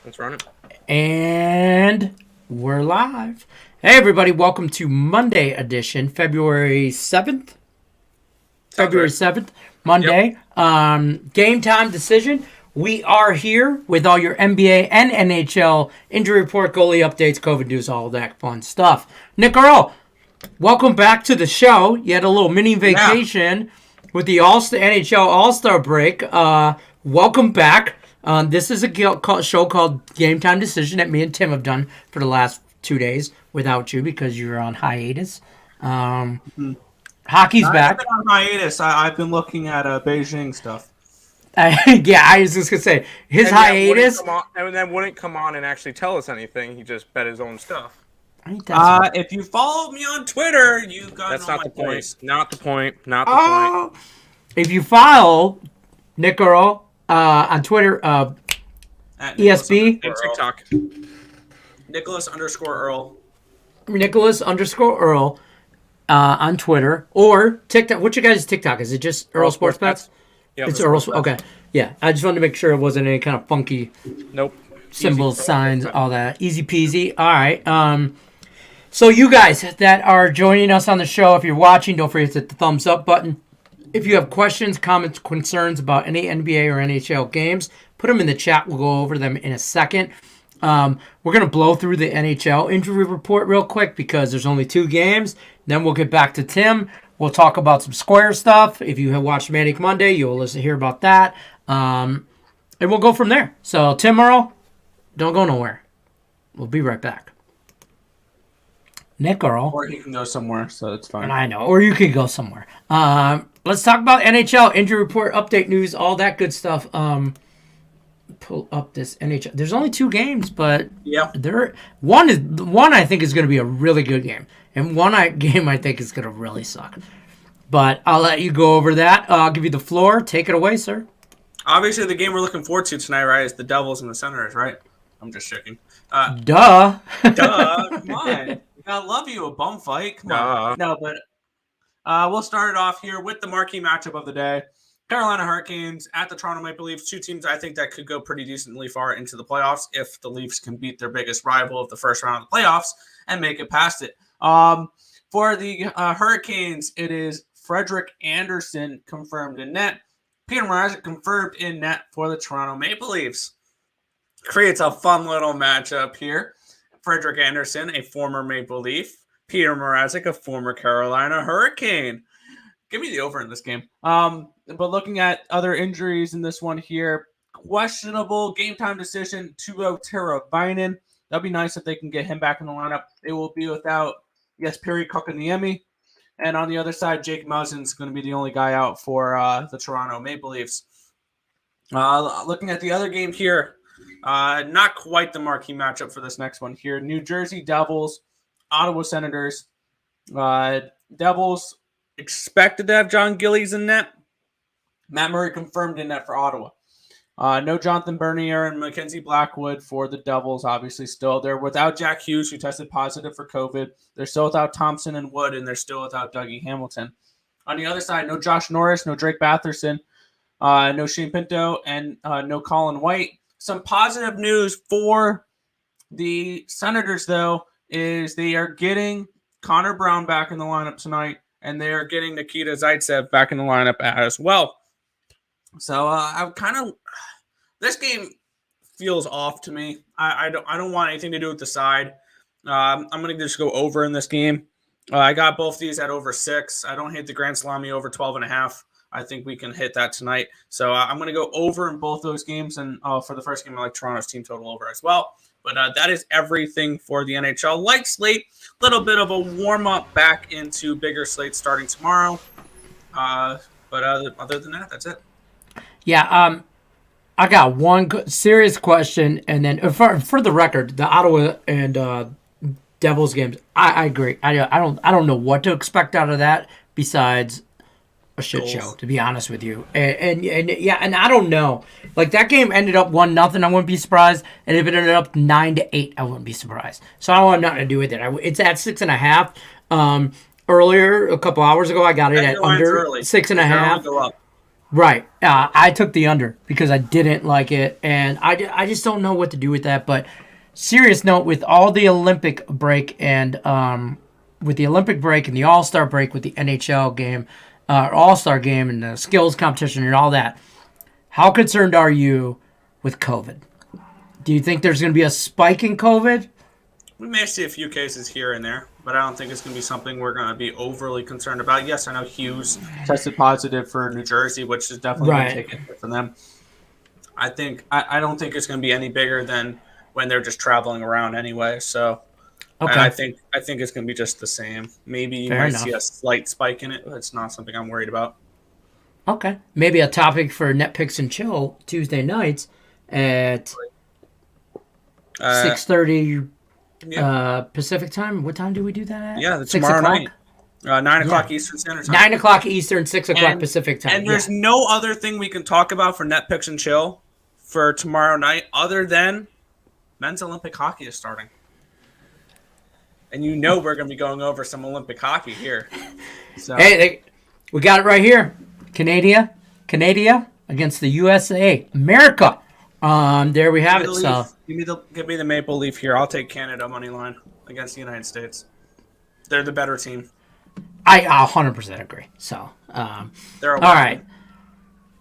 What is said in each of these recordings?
Let's run it. And we're live. Hey, everybody. Welcome to Monday edition, February 7th. February 7th, Monday. Yep. Game time decision. We are here with all your NBA and NHL injury report, goalie updates, COVID news, all that fun stuff. Nick Earl, welcome back to the show. You had a little mini vacation with the NHL All-Star break. Welcome back. This is a show called Game Time Decision that me and Tim have done for the last 2 days without you because you're on hiatus. Hockey's back. I've been on hiatus. I've been looking at Beijing stuff. Yeah, I was just going to say, his hiatus... And then wouldn't come on and actually tell us anything. He just bet his own stuff. If you follow me on Twitter, you got That's not the point. Not the point. If you follow Nick Earl on Twitter, ESB. And TikTok. Nicholas_Earl. Nicholas_Earl on Twitter or TikTok. What's your guys' TikTok? Is it just Earl Sports Bets? Yep, it's Earl. Okay. Yeah. I just wanted to make sure it wasn't any kind of funky symbols, signs, all that. Easy peasy. All right. So you guys that are joining us on the show, if you're watching, don't forget to hit the thumbs up button. If you have questions, comments, concerns about any NBA or NHL games, put them in the chat. We'll go over them in a second. We're going to blow through the NHL injury report real quick because there's only 2 games. Then we'll get back to Tim. We'll talk about some Square stuff. If you have watched Manic Monday, you'll hear about that. And we'll go from there. So, Tim Earl, don't go nowhere. We'll be right back. Nick Earl. Or he can go somewhere, so it's fine. I know. Or you could go somewhere. Let's talk about NHL injury report, update news, all that good stuff. Pull up this NHL. There's only 2 games, but one I think is going to be a really good game, and one game I think is going to really suck. But I'll let you go over that. I'll give you the floor. Take it away, sir. Obviously, the game we're looking forward to tonight, right, is the Devils and the Senators, right? I'm just joking. Duh. Come on. I love you, a bum fight. Come on. No, but we'll start it off here with the marquee matchup of the day. Carolina Hurricanes at the Toronto Maple Leafs. 2 teams I think that could go pretty decently far into the playoffs if the Leafs can beat their biggest rival of the first round of the playoffs and make it past it. For the Hurricanes, it is Frederik Andersen confirmed in net. Peter Mrazek confirmed in net for the Toronto Maple Leafs. Creates a fun little matchup here. Frederik Andersen, a former Maple Leaf. Peter Mrazek, a former Carolina Hurricane. Give me the over in this game. But looking at other injuries in this one here, questionable game time decision, Teuvo Teravainen. That'd be nice if they can get him back in the lineup. It will be without, Perry Kotkaniemi. And on the other side, Jake Muzzin's going to be the only guy out for the Toronto Maple Leafs. Looking at the other game here, not quite the marquee matchup for this next one here. New Jersey Devils, Ottawa Senators. Devils expected to have John Gillies in net. Matt Murray confirmed in net for Ottawa. No Jonathan Bernier and Mackenzie Blackwood for the Devils, obviously still. They're without Jack Hughes, who tested positive for COVID. They're still without Thompson and Wood, and they're still without Dougie Hamilton. On the other side, no Josh Norris, no Drake Batherson, no Shane Pinto, and no Colin White. Some positive news for the Senators, though, is they are getting Connor Brown back in the lineup tonight, and they are getting Nikita Zaitsev back in the lineup as well. So this game feels off to me. I don't want anything to do with the side. I'm going to just go over in this game. I got both these at over 6. I don't hit the Grand Salami over 12.5. I think we can hit that tonight. So I'm going to go over in both those games. And for the first game, I like Toronto's team total over as well. But that is everything for the NHL. Light slate, little bit of a warm-up back into bigger slate starting tomorrow. But other than that, that's it. Yeah, I got one serious question, and then for the record, the Ottawa and Devils games, I agree. I don't know what to expect out of that besides a shit show, to be honest with you. And I don't know. Like, that game ended up 1-0. I wouldn't be surprised. And if it ended up 9-8, I wouldn't be surprised. So I don't want nothing to do with it. It's at 6.5. Earlier, a couple hours ago, I got it at under 6.5. Right. I took the under because I didn't like it, and I just don't know what to do with that. But serious note, with all the Olympic break and with the Olympic break and the All-Star break with the NHL game, All-Star game and the skills competition and all that, how concerned are you with COVID? Do you think there's going to be a spike in COVID? We may see a few cases here and there, but I don't think it's going to be something we're going to be overly concerned about. Yes, I know Hughes tested positive for New Jersey, which is definitely going to take it from them. I don't think it's going to be any bigger than when they're just traveling around anyway. So Okay. I think it's going to be just the same. Maybe you might see a slight spike in it, but it's not something I'm worried about. Okay. Maybe a topic for Net Picks and Chill Tuesday nights at 6:30 Pacific time. What time do we do that at? Yeah, tomorrow night. 9 o'clock Eastern Standard Time. 9 o'clock Eastern, 6 o'clock Pacific time. And there's no other thing we can talk about for Net Picks and Chill for tomorrow night other than men's Olympic hockey is starting. And you know we're going to be going over some Olympic hockey here. So. Hey, we got it right here. Canada against the USA. America. There we have it. So give me the Maple Leaf here. I'll take Canada money line against the United States. They're the better team. I 100% agree. So, all right.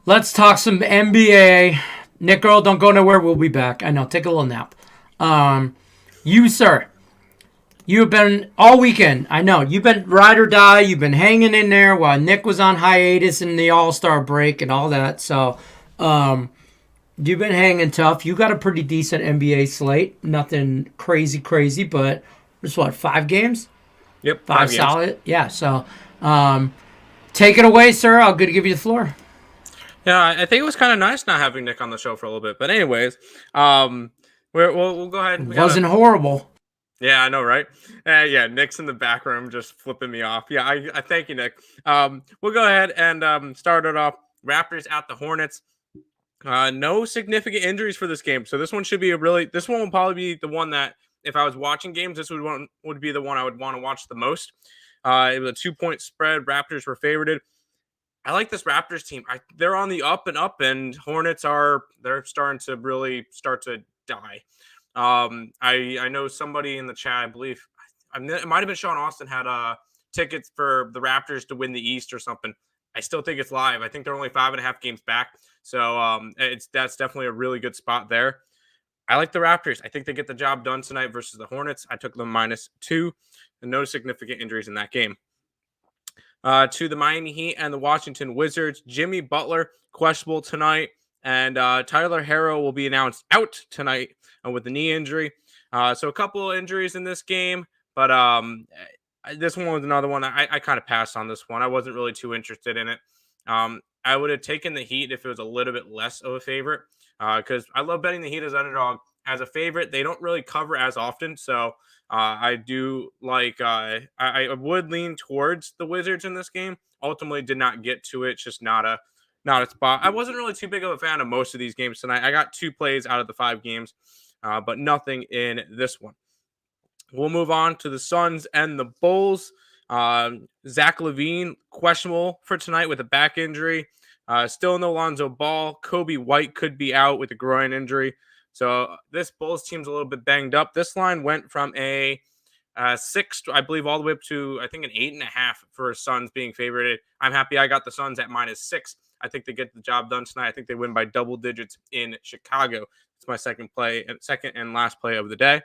Let's talk some NBA. Nick Earl, don't go nowhere. We'll be back. I know. Take a little nap. You, sir. You have been all weekend. I know. You've been ride or die. You've been hanging in there while Nick was on hiatus in the All-Star break and all that. So, you've been hanging tough. You got a pretty decent NBA slate. Nothing crazy, but just 5 games? Yep. 5 solid. Games. Yeah. So, take it away, sir. I'll give you the floor. Yeah, I think it was kind of nice not having Nick on the show for a little bit. But anyways, we'll go ahead. It wasn't horrible. Yeah, I know, right? Yeah, Nick's in the back room just flipping me off. Yeah, I thank you, Nick. We'll go ahead and start it off. Raptors at the Hornets. No significant injuries for this game, so this one should be this one will probably be the one that if I was watching games, this would be the one I would want to watch the most. It was a 2-point spread. Raptors were favored. I like this Raptors team. They're on the up, and Hornets they're starting to die. I know somebody in the chat, I believe, it might have been Sean Austin, had tickets for the Raptors to win the East or something. I still think it's live. I think they're only 5.5 games back. So that's definitely a really good spot there. I like the Raptors. I think they get the job done tonight versus the Hornets. I took them -2 and no significant injuries in that game. To the Miami Heat and the Washington Wizards, Jimmy Butler, questionable tonight. And Tyler Herro will be announced out tonight with the knee injury. So a couple of injuries in this game. But this one was another one. I kind of passed on this one. I wasn't really too interested in it. I would have taken the Heat if it was a little bit less of a favorite. Because I love betting the Heat as underdog. As a favorite, they don't really cover as often. So I do like I would lean towards the Wizards in this game. Ultimately did not get to it. It's just not a spot. I wasn't really too big of a fan of most of these games tonight. I got 2 plays out of the 5 games, but nothing in this one. We'll move on to the Suns and the Bulls. Zach LaVine, questionable for tonight with a back injury. Still no Lonzo Ball. Kobe White could be out with a groin injury. So this Bulls team's a little bit banged up. This line went from a 6, I believe, all the way up to, I think, an 8.5 for Suns being favored. I'm happy I got the Suns at -6. I think they get the job done tonight. I think they win by double digits in Chicago. It's my second and last play of the day.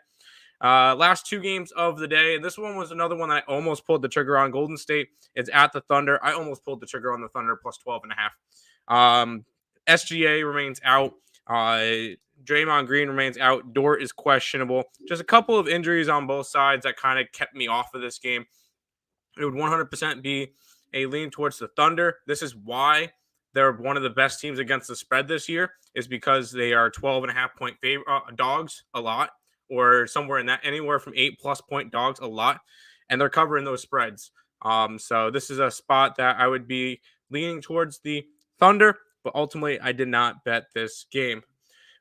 Last 2 games of the day. And this one was another one that I almost pulled the trigger on. Golden State is at the Thunder. I almost pulled the trigger on the Thunder +12.5. SGA remains out. Draymond Green remains out. Dort is questionable. Just a couple of injuries on both sides that kind of kept me off of this game. It would 100% be a lean towards the Thunder. This is why they're one of the best teams against the spread this year, is because they are 12.5 point dogs a lot, or somewhere in that, anywhere from 8+ point dogs a lot, and they're covering those spreads. So this is a spot that I would be leaning towards the Thunder, but ultimately I did not bet this game.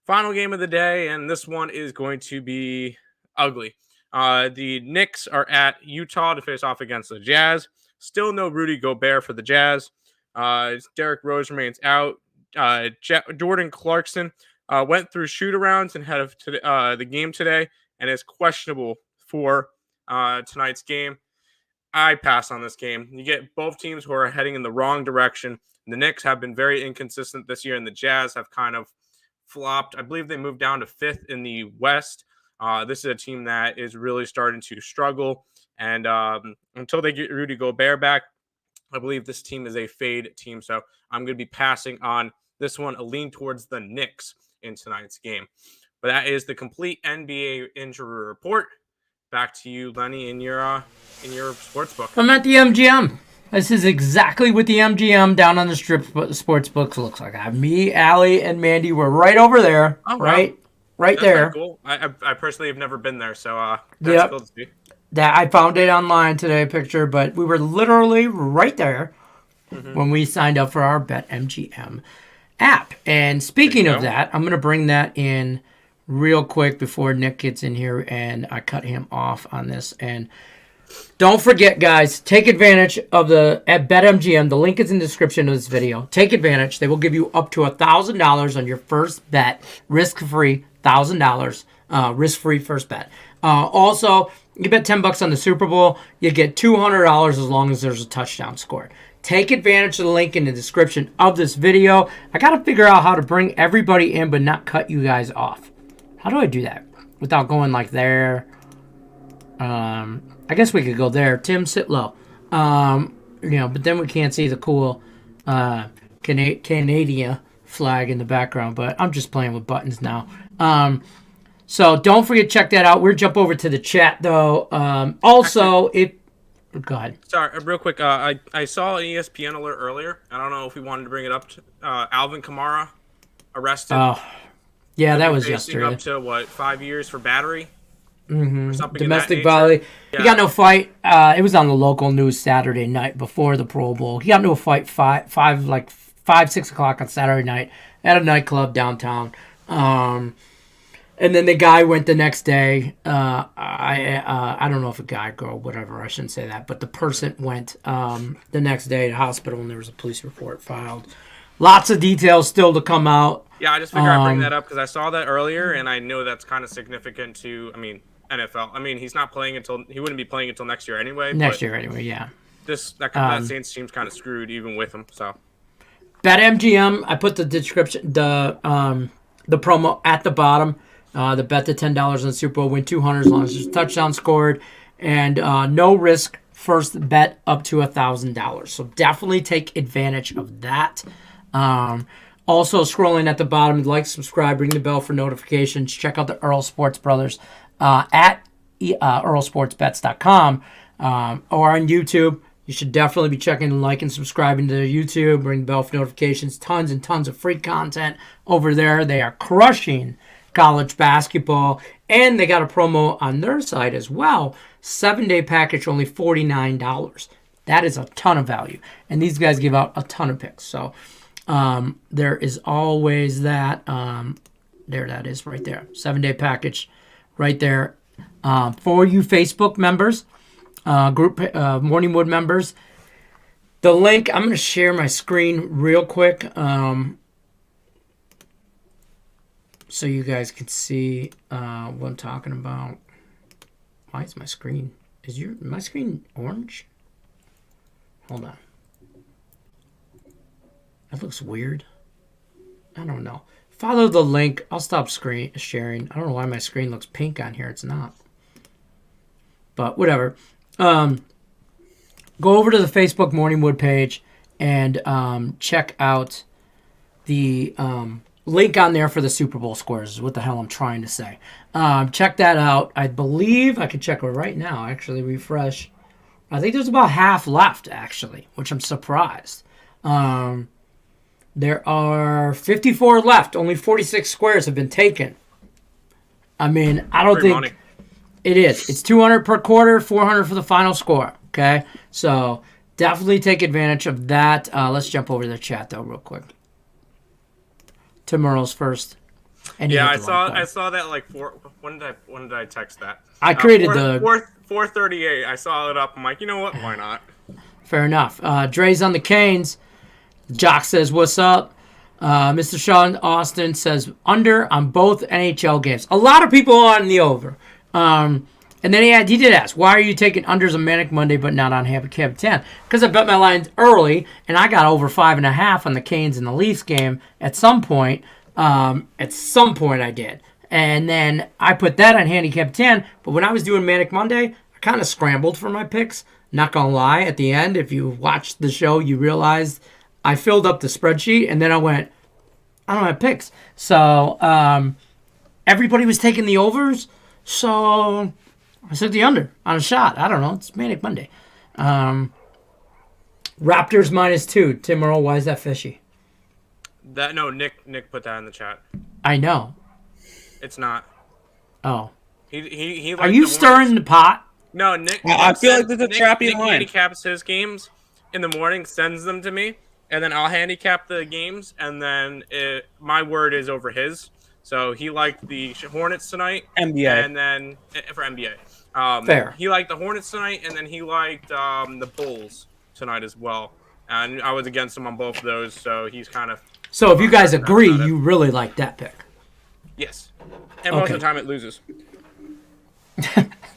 Final game of the day, and this one is going to be ugly. The Knicks are at Utah to face off against the Jazz. Still no Rudy Gobert for the Jazz. Derrick Rose remains out. Jordan Clarkson went through shoot-arounds and had the game today and is questionable for tonight's game. I pass on this game. You get both teams who are heading in the wrong direction. The Knicks have been very inconsistent this year, and the Jazz have kind of flopped. I believe they moved down to 5th in the West. This is a team that is really starting to struggle. And until they get Rudy Gobert back, I believe this team is a fade team. So I'm going to be passing on this one, a lean towards the Knicks in tonight's game. But that is the complete NBA injury report. Back to you, Lenny, in your sports book. I'm at the MGM. This is exactly what the MGM down on the strip sports books looks like. I have me, Allie, and Mandy. We're right over there. Oh, right that's there. Cool. I personally have never been there, so that's cool to see. That I found it online today, a picture, but we were literally right there when we signed up for our BetMGM app. And speaking of that, I'm going to bring that in real quick before Nick gets in here and I cut him off on this. And don't forget, guys, take advantage of at BetMGM. The link is in the description of this video. Take advantage. They will give you up to $1,000 on your first bet, risk-free, $1,000, risk-free first bet. Also, you bet $10 on the Super Bowl, you get $200 as long as there's a touchdown scored. Take advantage of the link in the description of this video. I got to figure out how to bring everybody in but not cut you guys off. How do I do that without going like there? I guess we could go there. Tim, sit low. But then we can't see the cool Canadian flag in the background. But I'm just playing with buttons now. So don't forget to check that out. We'll jump over to the chat, though. Go ahead. Sorry, real quick. I saw an ESPN alert earlier. I don't know if we wanted to bring it up. Alvin Kamara arrested. Oh, yeah, that was yesterday. Up to 5 years for battery? Mm-hmm. Domestic violence. Yeah. He got no fight. It was on the local news Saturday night before the Pro Bowl. He got no fight 6 o'clock on Saturday night at a nightclub downtown. And then the guy went the next day. I don't know if a guy, girl, whatever. I shouldn't say that. But the person went the next day to the hospital, and there was a police report filed. Lots of details still to come out. Yeah, I just figured I'd bring that up because I saw that earlier, and I know that's kind of significant to, NFL. He's not playing he wouldn't be playing until next year anyway. Next year anyway, yeah. That Saints team's kind of screwed even with him, so. BetMGM, I put the description, the promo at the bottom. The bet the $10 on the Super Bowl, win $200 as long as there's a touchdown scored, and no risk first bet up to $1,000. So definitely take advantage of that. Also, scrolling at the bottom, like, subscribe, ring the bell for notifications. Check out the Earl Sports Brothers at earlsportsbets.com or on YouTube. You should definitely be checking and liking, subscribing to YouTube, ring the bell for notifications. Tons and tons of free content over there. They are crushing college basketball, and they got a promo on their side as well. 7-day package, only $49. That is a ton of value, and these guys give out a ton of picks. So there is always that. There that is right there. 7-day package right there for you Facebook members, group Morningwood members. The link, I'm going to share my screen real quick. So you guys can see what I'm talking about. Why is my screen? My screen orange? Hold on. That looks weird. I don't know. Follow the link. I'll stop screen sharing. I don't know why my screen looks pink on here. It's not. But whatever. Go over to the Facebook Morningwood page and check out the link on there for the Super Bowl scores is what the hell I'm trying to say. Check that out. I believe I can check it right now. Actually, refresh. I think there's about half left, actually, which I'm surprised. There are 54 left. Only 46 squares have been taken. I don't think money. It is. It's 200 per quarter, 400 for the final score. Okay, so definitely take advantage of that. Let's jump over to the chat though, real quick. Tim Earls first. And yeah, I saw that like when did I text that? I created 438. I saw it up. I'm like, you know what? Why not? Fair enough. Dre's on the Canes. Jock says, what's up? Mr. Sean Austin says, under on both NHL games. A lot of people on the over. And then he did ask, why are you taking unders on Manic Monday but not on Handicap 10? Because I bet my lines early, and I got over 5.5 on the Canes and the Leafs game at some point. I did. And then I put that on Handicap 10. But when I was doing Manic Monday, I kind of scrambled for my picks. Not going to lie, at the end, if you watched the show, you realized I filled up the spreadsheet, and then I went, I don't have picks. So everybody was taking the overs, so I took the under on a shot. I don't know. It's Manic Monday. Raptors -2. Tim Earl, why is that fishy? Nick put that in the chat. I know. It's not. Oh. He Are you stirring the pot? No, Nick. I feel like there's a trappy Nick line. handicaps his games in the morning, sends them to me, and then I'll handicap the games, and then my word is over his. So he liked the Hornets tonight. NBA. And then for NBA. Fair. He liked the Hornets tonight, and then he liked the Bulls tonight as well. And I was against him on both of those, so he's kind of... So if you guys agree, you really like that pick. Yes. And most of the time it loses.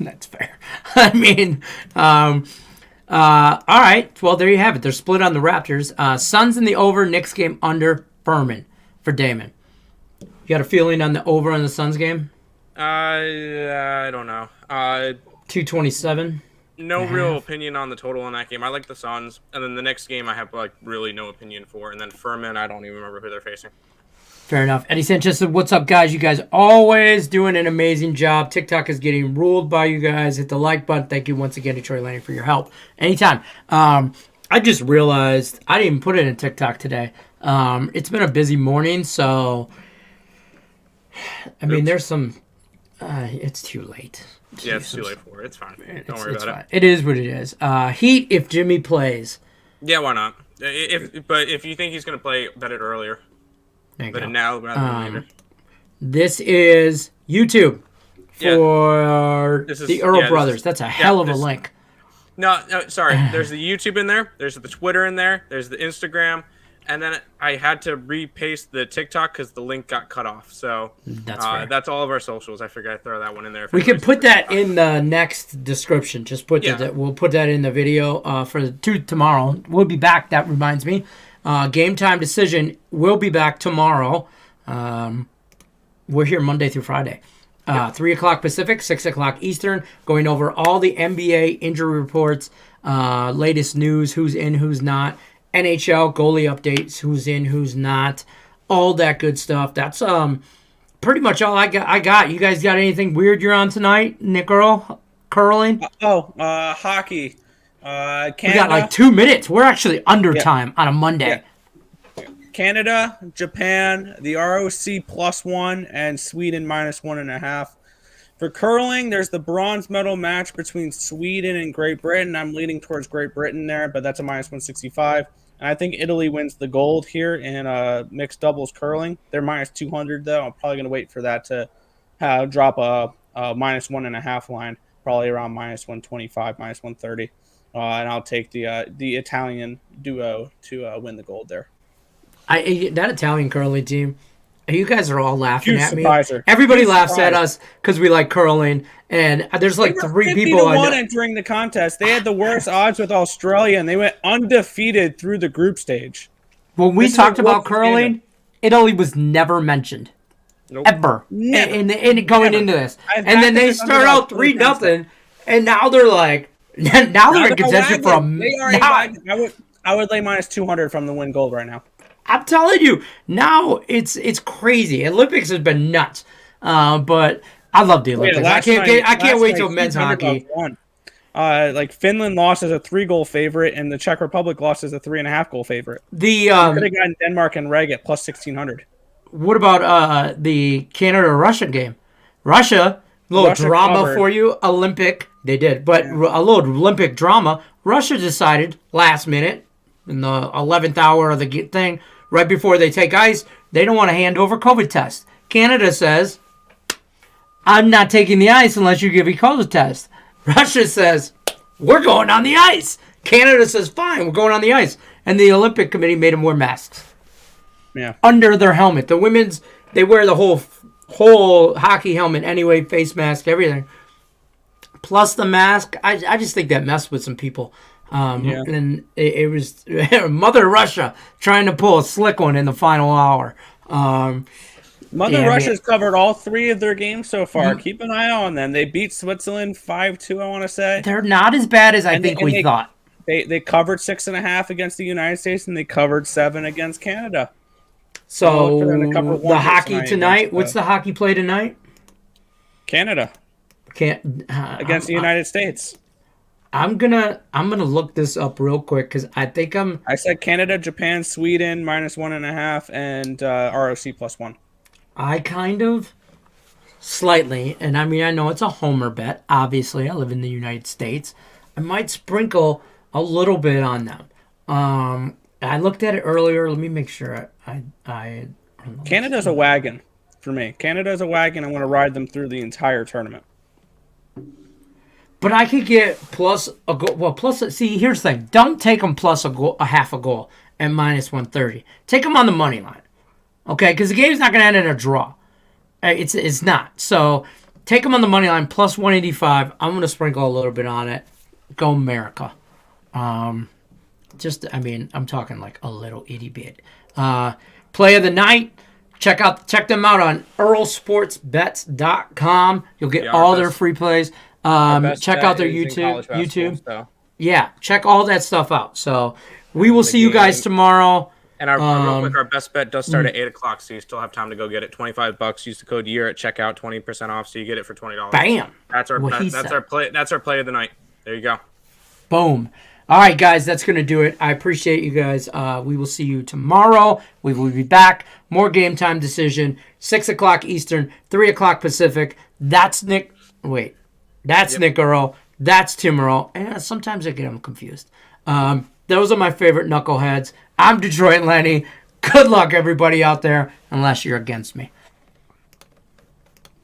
That's fair. I mean, all right. Well, there you have it. They're split on the Raptors. Suns in the over, Knicks game under, Furman for Damon. You got a feeling on the over on the Suns game? I don't know. 227. No real opinion on the total in that game. I like the Suns, and then the next game I have really no opinion for, and then Furman, I don't even remember who they're facing. Fair enough. Eddie Sanchez said, what's up, guys? You guys always doing an amazing job. TikTok is getting ruled by you guys. Hit the like button. Thank you once again, Detroit Landing, for your help. Anytime. I just realized I didn't even put it in TikTok today. It's been a busy morning, so I mean, there's some. It's too late. Yeah, it's too late for it. It's fine. Don't worry about it. It is what it is. Heat if Jimmy plays. Yeah, why not? But if you think he's going to play, bet it earlier. Bet it now rather than later. This is YouTube for the Earl Brothers. That's a hell of a link. No, sorry. There's the YouTube in there. There's the Twitter in there. There's the Instagram. And then I had to repaste the TikTok because the link got cut off. So that's all of our socials. I figured I'd throw that one in there. We can put that in the next description. Just put that. We'll put that in the video for tomorrow. We'll be back. That reminds me. Game Time Decision will be back tomorrow. We're here Monday through Friday. 3 o'clock Pacific, 6 o'clock Eastern, going over all the NBA injury reports, latest news, who's in, who's not, NHL goalie updates, who's in, who's not, all that good stuff. That's pretty much all I got. You guys got anything weird you're on tonight, Nick Earl? Curling? Hockey. Canada. We got like 2 minutes. We're actually under time on a Monday. Yeah. Canada, Japan, the ROC +1, and Sweden -1.5. For curling, there's the bronze medal match between Sweden and Great Britain. I'm leaning towards Great Britain there, but that's a -165. And I think Italy wins the gold here in mixed doubles curling. They're -200, though. I'm probably going to wait for that to drop a -1.5 line, probably around -125, -130. And I'll take the Italian duo to win the gold there. That Italian curling team, you guys are all laughing Huge at me. surpriser. Everybody Huge laughs surprise. at us because we like curling, and there's like 3 people. 50-1 entering the contest. They had the worst odds with Australia, and they went undefeated through the group stage. When we talked about curling, Italy was never mentioned. Nope. Ever. Never. In going into this. And then they start out 3-0, and now they're like, now they're in contention for a... I would lay -200 from the win gold right now. I'm telling you, now it's crazy. Olympics has been nuts, but I love the Olympics. I can't wait till men's hockey. Like Finland lost as a 3-goal favorite, and the Czech Republic lost as a 3.5-goal favorite. The could have gotten Denmark and Reg at +1600. What about the Canada-Russia game? Russia, a little drama covered. for you. Olympic, they did, but a little Olympic drama. Russia decided last minute in the 11th hour of the thing. Right before they take ice, they don't want to hand over COVID test. Canada says, I'm not taking the ice unless you give me COVID test. Russia says, we're going on the ice. Canada says, fine, we're going on the ice. And the Olympic Committee made them wear masks. Yeah. Under their helmet. The women's, they wear the whole hockey helmet anyway, face mask, everything. Plus the mask. I just think that messed with some people. And it was Mother Russia trying to pull a slick one in the final hour. Mother Russia's covered all 3 of their games so far. Keep an eye on them. They beat Switzerland 5-2, I want to say. They're not as bad as I think we thought. They covered 6.5 against the United States, and they covered 7 against Canada. So the hockey tonight. What's the hockey play tonight? Canada. Against the United States. I'm gonna look this up real quick because I think I said Canada, Japan, Sweden -1.5, and ROC +1. I kind of slightly, and I mean I know it's a homer bet. Obviously, I live in the United States. I might sprinkle a little bit on them. I looked at it earlier. Let me make sure. Canada's a wagon for me. Canada's a wagon. I want to ride them through the entire tournament. But I could get plus a goal. Well, see, here's the thing. Don't take them plus a half a goal at -130. Take them on the money line. Okay? Because the game's not going to end in a draw. It's not. So take them on the money line plus 185. I'm going to sprinkle a little bit on it. Go America. I'm talking like a little itty bit. Play of the night. Check them out on earlsportsbets.com. You'll get all their free plays. Check out their YouTube. Yeah, check all that stuff out. So we will see you guys tomorrow. And our best bet does start at 8:00, so you still have time to go get it. $25. Use the code YEAR at checkout, 20% off, so you get it for $20. Bam! That's our play. That's our play of the night. There you go. Boom. All right, guys, that's going to do it. I appreciate you guys. We will see you tomorrow. We will be back. More game time decision. 6:00 Eastern, 3:00 Pacific. That's Nick. Wait. That's Nick Earl. That's Tim Earl. And sometimes I get them confused. Those are my favorite knuckleheads. I'm Detroit Lenny. Good luck, everybody out there, unless you're against me.